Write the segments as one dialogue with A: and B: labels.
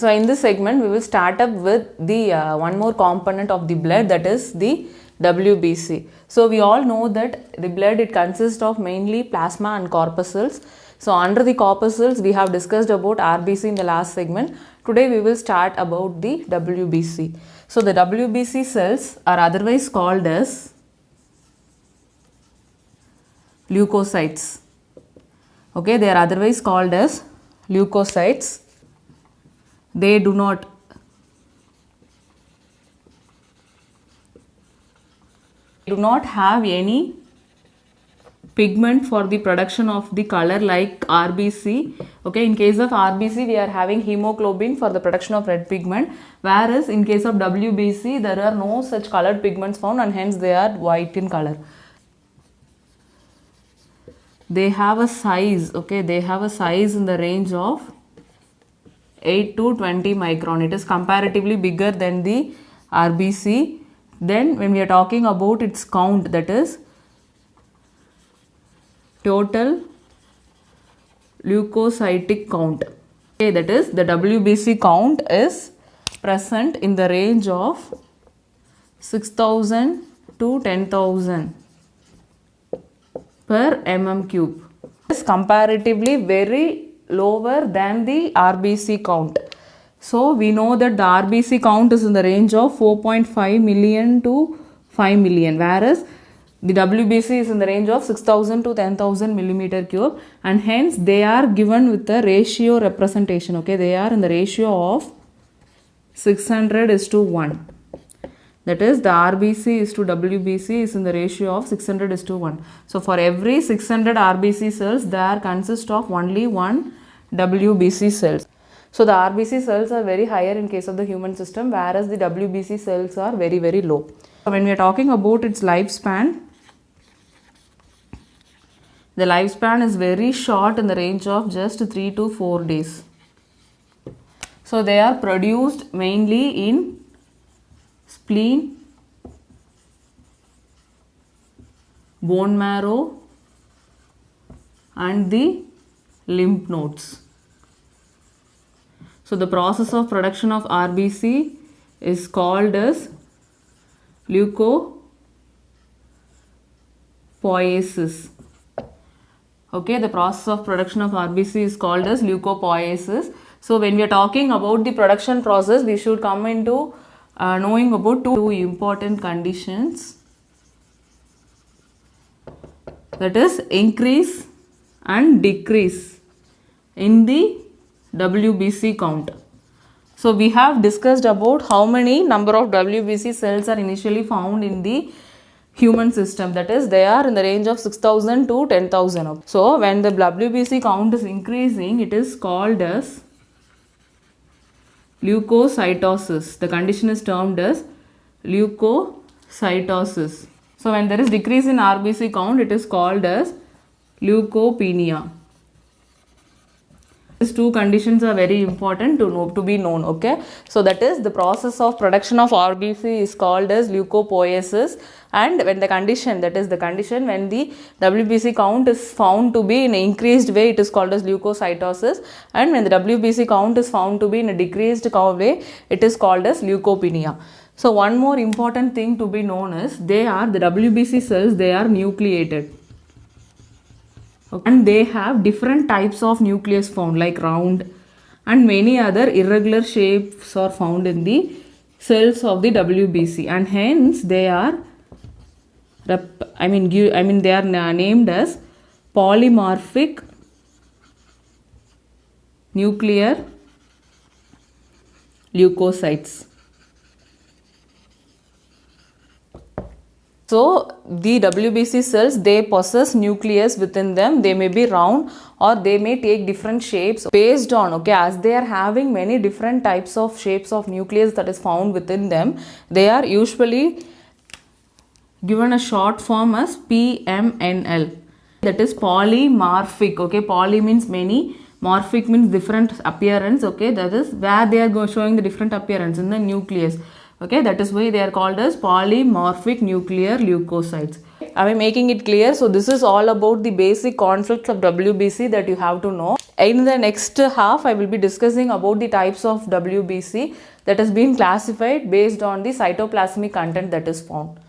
A: So in this segment we will start up with the one more component of the blood, that is the WBC. So we all know that the blood, it consists of mainly plasma and corpuscles. So under the corpuscles we have discussed about RBC in the last segment. Today we will start about the WBC. So the WBC cells are otherwise called as leukocytes. Okay, they are otherwise called as leukocytes. They do not have any pigment for the production of the color like RBC. Okay, in case of RBC we are having hemoglobin for the production of red pigment, whereas in case of WBC there are no such colored pigments found, and hence they are white in color. They have a size, okay, they have a size in the range of 8 to 20 micron. It is comparatively bigger than the RBC. Then when we are talking about its count, that is total leukocytic count. Okay, that is the WBC count is present in the range of 6,000 to 10,000 per mm cube. It is comparatively very lower than the RBC count. So we know that the RBC count is in the range of 4.5 million to 5 million, whereas the WBC is in the range of 6,000 to 10,000 millimeter cube, and hence they are given with the ratio representation. Okay, they are in the ratio of 600:1. That is, the RBC is to WBC is in the ratio of 600:1. So for every 600 RBC cells, there consists of only one WBC cells. So the RBC cells are very higher in case of the human system, whereas the WBC cells are very, very low. So when we are talking about its lifespan, the lifespan is very short in the range of just 3 to 4 days. So they are produced mainly in spleen, bone marrow and the lymph nodes. So the process of production of RBC is called as leukopoiesis. Okay, the process of production of RBC is called as leukopoiesis. So when we are talking about the production process, we should come into knowing about two important conditions, that is increase and decrease in the WBC count. So we have discussed about how many number of WBC cells are initially found in the human system, that is they are in the range of 6,000 to 10,000. So when the WBC count is increasing, it is called as leukocytosis. The condition is termed as leukocytosis. So when there is decrease in RBC count, it is called as leukopenia. These two conditions are very important to be known. Okay, so that is the process of production of RBC is called as leukopoiesis, and when the condition, that is the condition when the WBC count is found to be in an increased way, it is called as leukocytosis, and when the WBC count is found to be in a decreased way, it is called as leukopenia. So one more important thing to be known is the WBC cells, they are nucleated. And they have different types of nucleus found, like round and many other irregular shapes are found in the cells of the WBC, and hence they are they are named as polymorphic nuclear leukocytes. So the WBC cells, they possess nucleus within them. They may be round or they may take different shapes based on, okay, as they are having many different types of shapes of nucleus that is found within them, they are usually given a short form as PMNL, that is polymorphic. Okay, poly means many, morphic means different appearance. Okay, that is where they are showing the different appearance in the nucleus. Okay, that is why they are called as polymorphic nuclear leukocytes. Am I making it clear? So this is all about the basic concepts of WBC that you have to know. In the next half, I will be discussing about the types of WBC that has been classified based on the cytoplasmic content that is found.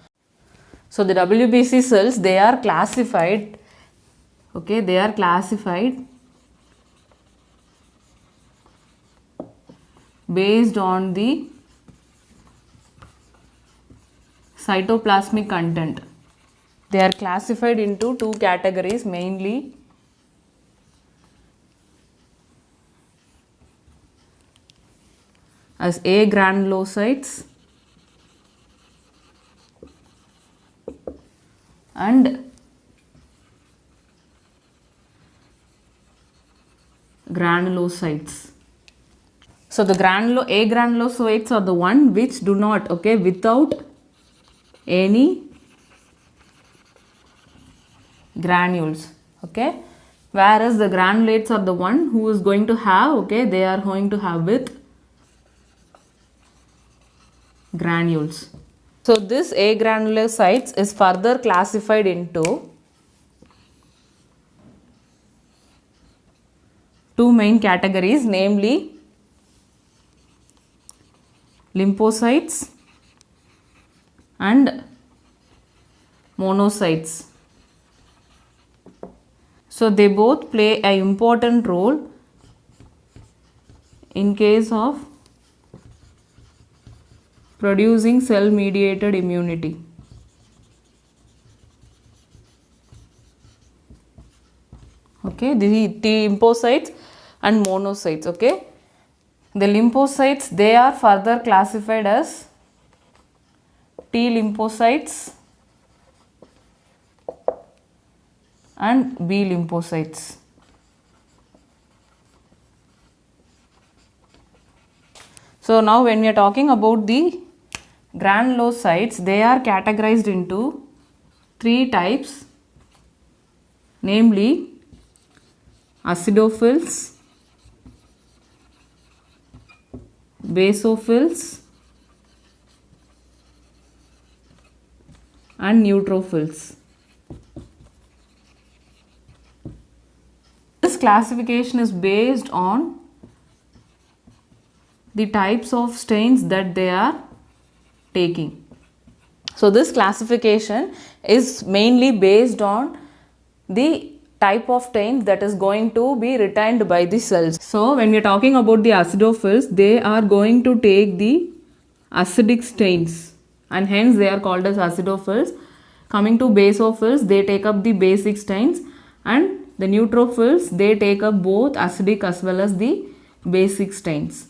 A: So the WBC cells, they are classified, okay, they are classified based on the cytoplasmic content. They are classified into two categories mainly. As agranulocytes and granulocytes. So the agranulocytes are the one which do not, okay, without any granules, okay, whereas the granulates are the one who is going to have, okay, they are going to have with granules. So this agranulocytes is further classified into two main categories, namely lymphocytes and monocytes. So they both play an important role in case of producing cell mediated immunity. Okay, the lymphocytes and monocytes, okay. The lymphocytes, they are further classified as T lymphocytes and B lymphocytes. So now when we are talking about the granulocytes, they are categorized into three types, namely acidophils, basophils and neutrophils. This classification is based on the types of stains that they are taking. So this classification is mainly based on the type of stain that is going to be retained by the cells. So when we are talking about the acidophils, they are going to take the acidic stains and hence they are called as acidophils. Coming to basophils, they take up the basic stains, and the neutrophils, they take up both acidic as well as the basic stains.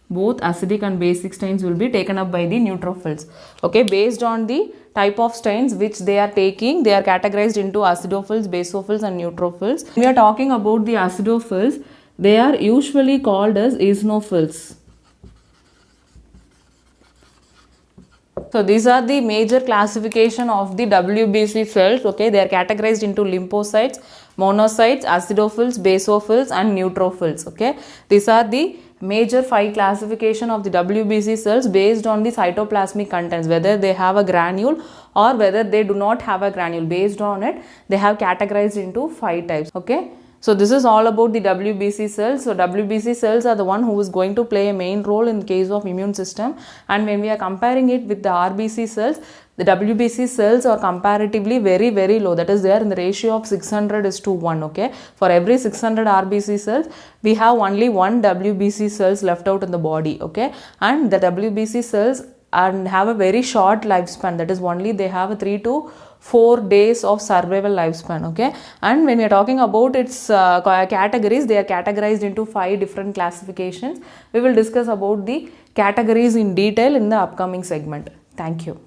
A: Both acidic and basic stains will be taken up by the neutrophils. Okay, based on the type of stains which they are taking, they are categorized into acidophils, basophils and neutrophils. When we are talking about the acidophils, they are usually called as eosinophils. So these are the major classification of the WBC cells. Okay, they are categorized into lymphocytes, monocytes, acidophils, basophils and neutrophils. Okay, these are the major 5 classification of the WBC cells based on the cytoplasmic contents, whether they have a granule or whether they do not have a granule. Based on it, they have categorized into 5 types. Okay, so this is all about the WBC cells. So WBC cells are the one who is going to play a main role in case of immune system, and when we are comparing it with the RBC cells, the WBC cells are comparatively very low. That is, they are in the ratio of 600:1. Okay, for every 600 RBC cells, we have only 1 WBC cells left out in the body. Okay, and the WBC cells have a very short lifespan. That is, only they have a 3 to 4 days of survival lifespan. Okay, and when we are talking about its categories, they are categorized into 5 different classifications. We will discuss about the categories in detail in the upcoming segment. Thank you.